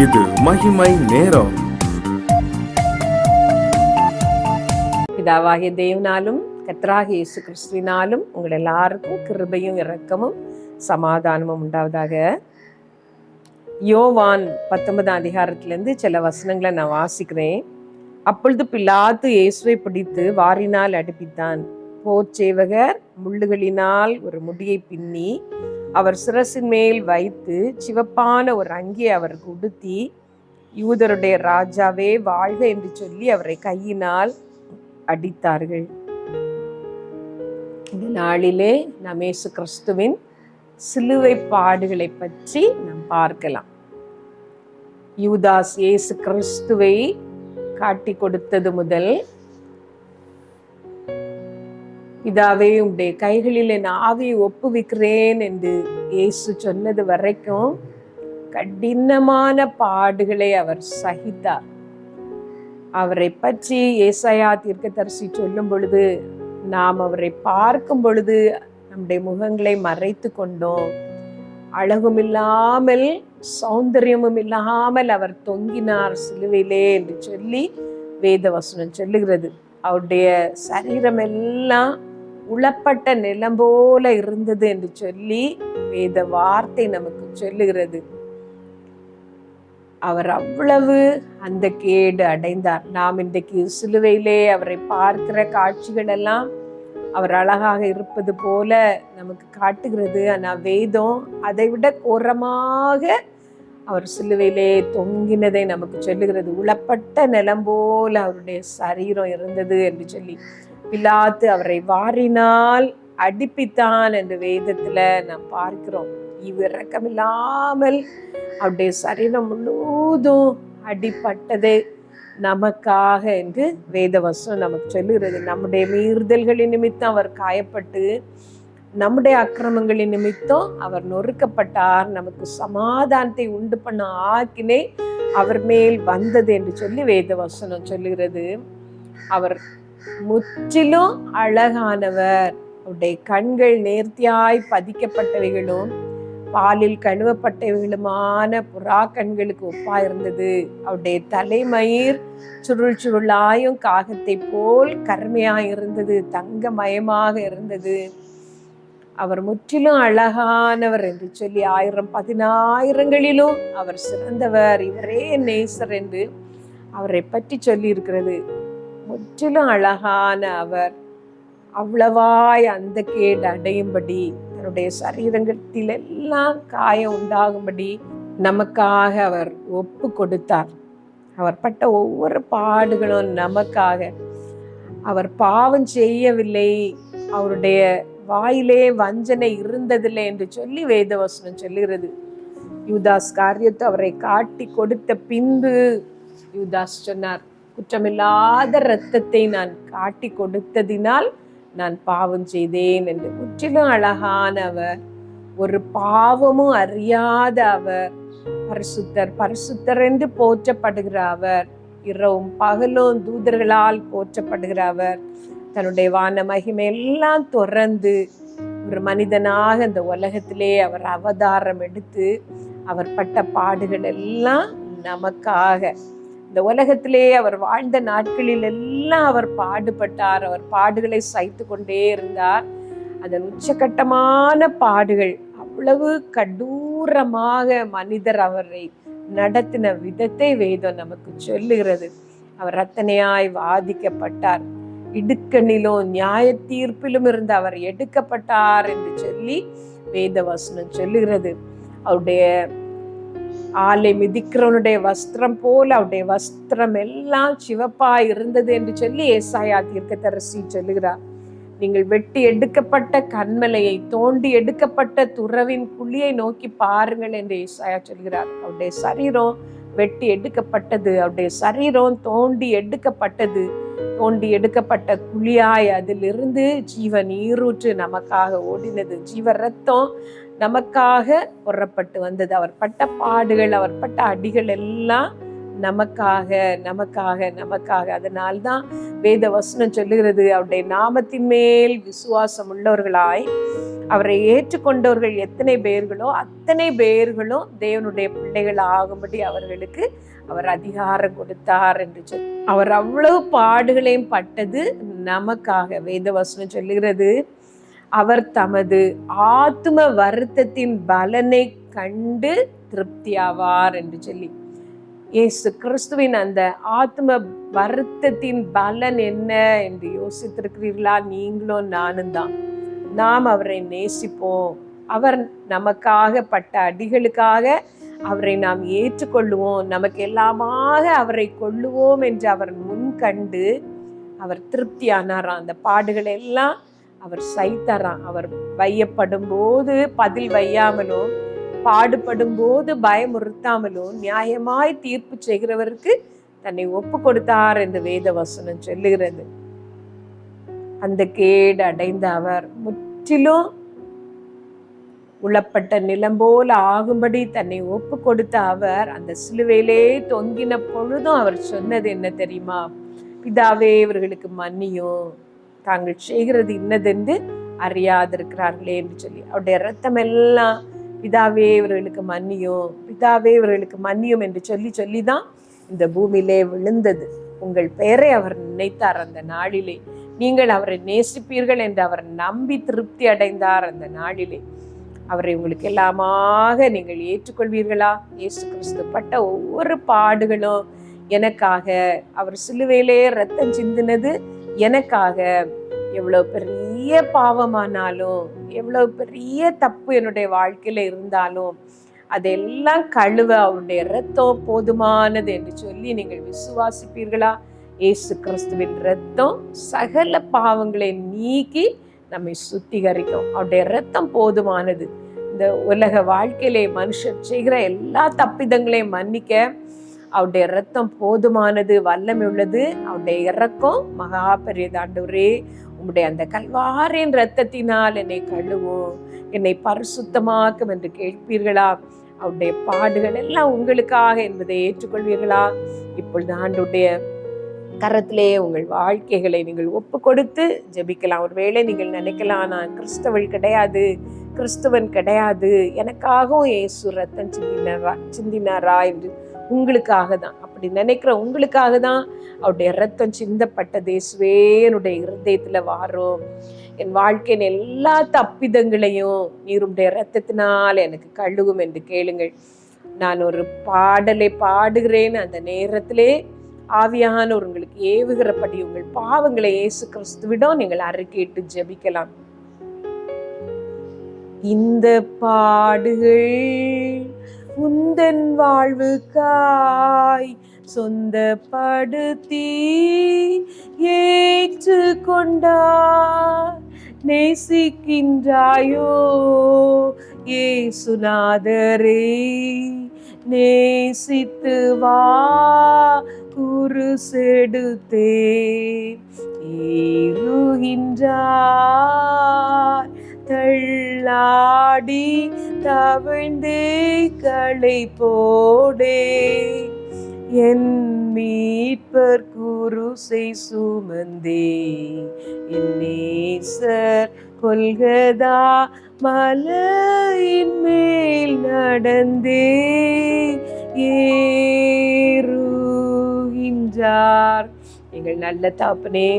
இது மகிமை நேரம். பிதாவாகிய தேவனாலும் கர்த்தராகிய இயேசு கிறிஸ்துவினாலும் உங்கள் எல்லாருக்கும் கிருபையும் இரக்கமும் சமாதானமும் உண்டாவதாக. யோவான் 19 அதிகாரத்திலிருந்து சில வசனங்களை நான் வாசிக்கிறேன். அப்பொழுது பிலாத்து இயேசுவை பிடித்து வாரினால் அடிப்பித்தான். போர்ச்சேவகர் முள்ளுகளினால் ஒரு முடியை பின்னி அவர் சிரசின் மேல் வைத்து சிவப்பான ஒரு அங்கியை அவருக்கு உடுத்தி, யூதருடைய ராஜாவே வாழ்க என்று சொல்லி அவரை கையினால் அடித்தார்கள். இந்த நாளிலே நாம் இயேசு கிறிஸ்துவின் சிலுவை பாடுகளை பற்றி நாம் பார்க்கலாம். யூதாஸ் இயேசு கிறிஸ்துவை காட்டி கொடுத்தது முதல், பிதாவே உம்முடைய கைகளில் என் ஆவியை ஒப்புவிக்கிறேன் என்று இயேசு சொன்னது வரைக்கும் கடினமான பாடுகளை அவர் சகித்தார். அவரை பற்றி ஏசாயா தீர்க்கதரிசி சொல்லும் பொழுது, நாம் அவரை பார்க்கும் பொழுது நம்முடைய முகங்களை மறைத்து கொண்டோம், அழகும் இல்லாமல் சௌந்தரியமும் இல்லாமல் அவர் தொங்கினார் சிலுவையிலே என்று சொல்லி வேதவசனம் சொல்லுகிறது. அவருடைய சரீரம் எல்லாம் உளப்பட்ட நிலம் போல இருந்தது என்று சொல்லி வேத வார்த்தை நமக்கு சொல்லுகிறது. அவர் அவ்வளவு அந்த கேடு அடைந்தார். நாம் இன்றைக்கு சிலுவையிலே அவரை பார்க்கிற காட்சிகள் எல்லாம் அவர் அழகாக இருப்பது போல நமக்கு காட்டுகிறது. ஆனால் வேதம் அதை விட கோரமாக அவர் சிலுவையிலே தொங்கினதை நமக்கு சொல்லுகிறது. உளப்பட்ட நிலம் போல அவருடைய சரீரம் இருந்தது என்று சொல்லி பிலாத்து அவரை வாரினால் அடிப்பித்தான் என்று வேதத்துல நாம் பார்க்கிறோம். இவ்விரக்கமில்லாமல் அவருடைய சரீரம் முழுவதும் அடிப்பட்டதே நமக்காக என்று வேதவசனம் நமக்கு சொல்லுகிறது. நம்முடைய மீறுதல்களின் நிமித்தம் அவர் காயப்பட்டு, நம்முடைய அக்கிரமங்களின் நிமித்தம் அவர் நொறுக்கப்பட்டார், நமக்கு சமாதானத்தை உண்டு பண்ண ஆக்கினே அவர் மேல் வந்தது என்று சொல்லி வேதவசனம் சொல்லுகிறது. அவர் முற்றிலும் அழகானவர். அவருடைய கண்கள் நேர்த்தியாய் பதிக்கப்பட்டவைகளும் பாலில் கழுவப்பட்டவைகளுமான புறா கண்களுக்கு ஒப்பா இருந்தது. அவருடைய தலைமயிர் சுருள் சுருளாயும் காகத்தை போல் கருமையாய் இருந்தது, தங்கமயமாக இருந்தது. அவர் முற்றிலும் அழகானவர் என்று சொல்லி 1000-10,000ங்களிலும் அவர் சிறந்தவர், இவரே நேசர் என்று அவரை பற்றி சொல்லி இருக்கிறது. முற்றிலும் அழகான அவர் அவ்வளவாய் அந்த கேடு அடையும்படி, தன்னுடைய சரீரத்தில் எல்லாம் காயம் உண்டாகும்படி நமக்காக அவர் ஒப்பு கொடுத்தார். அவர் பட்ட ஒவ்வொரு பாடுகளும் நமக்காக. அவர் பாவம் செய்யவில்லை, அவருடைய வாயிலே வஞ்சனை இருந்ததில்லை என்று சொல்லி வேதவசனம் சொல்லுகிறது. யூதாஸ் காரியத்தை அவரை காட்டி கொடுத்த பின்பு யூதாஸ் சொன்னார், குற்றமில்லாத இரத்தத்தை நான் காட்டி கொடுத்ததினால் நான் பாவம் செய்தேன் என்று. முற்றிலும் அழகான அவர், ஒரு பாவமும் அறியாத அவர், பரிசுத்தர் பரிசுத்தர் என்று போற்றப்படுகிற அவர், இரவும் பகலும் தூதர்களால் போற்றப்படுகிற அவர், தன்னுடைய வான மகிமை எல்லாம் துறந்து ஒரு மனிதனாக இந்த உலகத்திலே அவர் அவதாரம் எடுத்து அவர் பட்ட பாடுகள் எல்லாம் நமக்காக. இந்த உலகத்திலே அவர் வாழ்ந்த நாட்களில் எல்லாம் அவர் பாடுபட்டார். அவர் பாடுகளை சகித்து கொண்டே இருந்தார். அதன் உச்சகட்டமான பாடுகள், அவ்வளவு கடூரமாக மனிதர் அவரை நடத்தின விதத்தை வேதம் நமக்கு சொல்லுகிறது. அவர் அத்தனையாய் வாதிக்கப்பட்டார், இடுக்கணிலும் நியாய தீர்ப்பிலும் இருந்து அவர் எடுக்கப்பட்டார் என்று சொல்லி வேதவசனம் சொல்லுகிறது. அவருடைய ஆலை மிதிக்கிறவனுடைய வஸ்திரம் போல அவருடைய வஸ்திரம் எல்லாம் சிவப்பாய் இருந்தது என்று சொல்லி ஏசாயா தீர்க்கதரிசி சொல்லுகிறார். நீங்கள் வெட்டி எடுக்கப்பட்ட கன்மலையை, தோண்டி எடுக்கப்பட்ட துறவின் குழியை நோக்கி பாருங்கள் என்று ஏசாயா சொல்கிறார். அவருடைய சரீரம் வெட்டி எடுக்கப்பட்டது, அவருடைய சரீரம் தோண்டி எடுக்கப்பட்டது, தோண்டி எடுக்கப்பட்ட குழியாய் அதிலிருந்து ஜீவ நீரூற்று நமக்காக ஓடினது, ஜீவ ரத்தம் நமக்காக புறப்பட்டு வந்தது. அவர் பட்ட பாடுகள், அவர் பட்ட அடிகள் எல்லாம் நமக்காக நமக்காக நமக்காக. அதனால்தான் வேத வசனம் சொல்லுகிறது, அவருடைய நாமத்தின் மேல் விசுவாசம் உள்ளவர்களாய் அவரை ஏற்றுக்கொண்டவர்கள் எத்தனை பேர்களோ அத்தனை பேர்களும் தேவனுடைய பிள்ளைகள் ஆகும்படி அவர்களுக்கு அவர் அதிகாரம் கொடுத்தார் என்று சொல்லி, அவர் அவ்வளவு பாடுகளையும் பட்டது நமக்காக. வேத வசனம் சொல்லுகிறது, அவர் தமது ஆத்தும வருத்தத்தின் பலனை கண்டு திருப்தியாவார் என்று சொல்லி. இயேசு கிறிஸ்துவின் அந்த ஆத்ம வருத்தத்தின் பலன் என்ன என்று யோசித்திருக்கிறீர்களா? நீங்களும் நானும் தான். நாம் அவரை நேசிப்போம், அவர் நமக்காக பட்ட அடிகளுக்காக அவரை நாம் ஏற்றுக்கொள்ளுவோம், நமக்கு எல்லாமாக அவரை கொள்ளுவோம் என்று அவர் முன் கண்டு அவர் திருப்தியானாராம். அந்த பாடுகள் எல்லாம் அவர் சைத்தாராம். அவர் வையப்படும் போது பதில் வையாமலும், பாடுபடும் போது பயமுறுத்தாமலும், நியாயமாய் தீர்ப்பு செய்கிறவருக்கு தன்னை ஒப்பு கொடுத்தார் என்று வேத வசனம் சொல்லுகிறது. அந்த கேடு அடைந்த அவர் முற்றிலும் உளப்பட்ட நிலம் போல ஆகும்படி தன்னை ஒப்பு கொடுத்த அவர் அந்த சிலுவையிலே தொங்கின பொழுதும் அவர் சொன்னது என்ன தெரியுமா? பிதாவே, இவர்களுக்கு மன்னியும், தாங்கள் செய்கிறது இன்னதென்று அறியாதிருக்கிறார்களே என்று சொல்லி. அவருடைய இரத்தம் எல்லாம் பிதாவே இவர்களுக்கு மன்னியும், பிதாவே இவர்களுக்கு மன்னியும் என்று சொல்லி சொல்லிதான் இந்த பூமியிலே விழுந்தது. உங்கள் பெயரை அவர் நினைத்தார் அந்த நாளிலே. நீங்கள் அவரை நேசிப்பீர்கள் என்று அவர் நம்பி திருப்தி அடைந்தார் அந்த நாளிலே. அவரை உங்களுக்கு எல்லாமாக நீங்கள் ஏற்றுக்கொள்வீர்களா? இயேசு கிறிஸ்து பட்ட ஒவ்வொரு பாடுகளும் எனக்காக, அவர் சிலுவையிலே ரத்தம் சிந்தினது எனக்காக. எவ்வளவு பெரிய பாவமானாலும், எவ்வளவு பெரிய தப்பு என்னுடைய வாழ்க்கையில இருந்தாலும் அதெல்லாம் கழுவ அவருடைய இரத்தம் போதுமானது என்று சொல்லி நீங்கள் விசுவாசிப்பீர்களா? இயேசு கிறிஸ்துவின் இரத்தம் சகல பாவங்களை நீக்கி நம்மை சுத்திகரிக்கும். அவருடைய இரத்தம் போதுமானது. இந்த உலக வாழ்க்கையிலே மனுஷர் செய்கிற எல்லா தப்பிதங்களையும் மன்னிக்க அவருடைய இரத்தம் போதுமானது, வல்லமை உள்ளது. அவருடைய இரக்கம் மகா பெரியது. ஆண்டவரே, உம்முடைய அந்த கல்வாரின் இரத்தத்தினால் என்னை கழுவும், என்னை பரிசுத்தமாக்கும் என்று கேட்பீர்களா? அவருடைய பாடுகள் எல்லாம் உங்களுக்காக என்பதை ஏற்றுக்கொள்வீர்களா? இப்பொழுது ஆண்டவருடைய கரத்திலே உங்கள் வாழ்க்கைகளை நீங்கள் ஒப்பு கொடுத்து ஜெபிக்கலாம். ஒருவேளை நீங்கள் நினைக்கலாம், நான் கிறிஸ்தவள் கிடையாது, கிறிஸ்துவன் கிடையாது, எனக்காகவும் இயேசு ரத்தம் சிந்தினாரா என்று. உங்களுக்காக தான், அப்படி நினைக்கிற உங்களுக்காக தான் அவருடைய ரத்தம் சிந்தப்பட்டது. இயேசுவே, என்னுடைய இருதயத்துல வாரும், என் வாழ்க்கையின் எல்லா தப்பிதங்களையும் நீருடைய இரத்தத்தினால் எனக்கு கழுவும் என்று கேளுங்கள். நான் ஒரு பாடலை பாடுகிறேன், அந்த நேரத்திலே ஆவியானவர் உங்களுக்கு ஏவுகிறபடி உங்கள் பாவங்களை இயேசு கிறிஸ்துவிடம் நீங்கள் அறிக்கையிட்டு ஜெபிக்கலாம். இந்த பாடுகள் உந்தன் வாழ்வுக்காய் சொந்தப்படுத்தி ஏற்று கொண்டார். நேசிக்கின்றாயோ இயேசுநாதரே, நேசித்து வா குருசெடுத்தே ஏறுகின்றார். தள்ளாடி தவிழ்ந்தே களை போடே, என் மீட்பர் குருசை சுமந்தே, என் நேசர் கொல்கதா மலையின் மேல் நடந்தே ஏறுகின்றார். எங்கள் நல்ல தகப்பனே,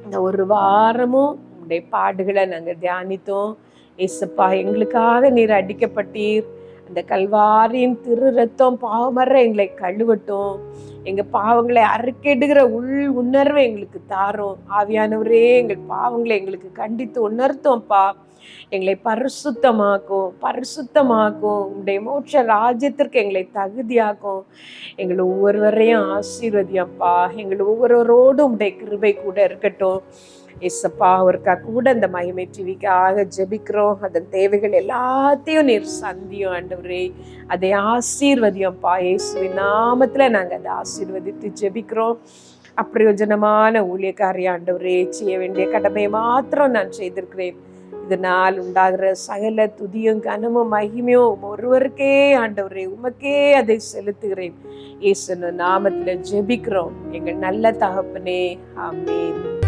இந்த ஒரு வாரமும் உங்களுடைய பாடுகளை நாங்கள் தியானித்தோம். ஏசப்பா, எங்களுக்காக நீர் அடிக்கப்பட்டீர். அந்த கல்வாரியின் திரு ரத்தம் பாவமற எங்களை கழுவட்டும். எங்க பாவங்களை அறுக்கெடுகிற உணர்வை எங்களுக்கு தாரும். ஆவியானவரே, எங்கள் பாவங்களை எங்களுக்கு கண்டித்து உணர்த்தோம்ப்பா. எங்களை பரிசுத்தமாக்கும், பரிசுத்தமாக்கும். உங்களுடைய மோட்ச ராஜ்யத்திற்கு எங்களை தகுதியாக்கும். எங்களை ஒவ்வொருவரையும் ஆசீர்வதியப்பா. எங்களை ஒவ்வொருவரோடும் உடைய கிருபை கூட இருக்கட்டும். ஏசப்பா, அவருக்கா கூட இந்த மகிமை டிவிக்காக ஜெபிக்கிறோம். அதன் தேவைகள் எல்லாத்தையும் நீர் சந்தியும் ஆண்டவரே. அதை ஆசீர்வதியம்ப்பா. இயேசுவின் நாமத்துல நாங்கள் அதை ஆசீர்வதித்து ஜெபிக்கிறோம். அப்பிரயோஜனமான ஊழியக்காரி ஆண்டவரே, செய்ய வேண்டிய கடமையை மாத்திரம் நான் செய்திருக்கிறேன். இதனால் உண்டாகிற சகல துதியும் கனமும் மகிமையும் ஒருவருக்கே ஆண்டவரே, உமக்கே அதை செலுத்துகிறேன். இயேசு நாமத்துல ஜெபிக்கிறோம் எங்கள் நல்ல தகப்பனே. ஆமென்.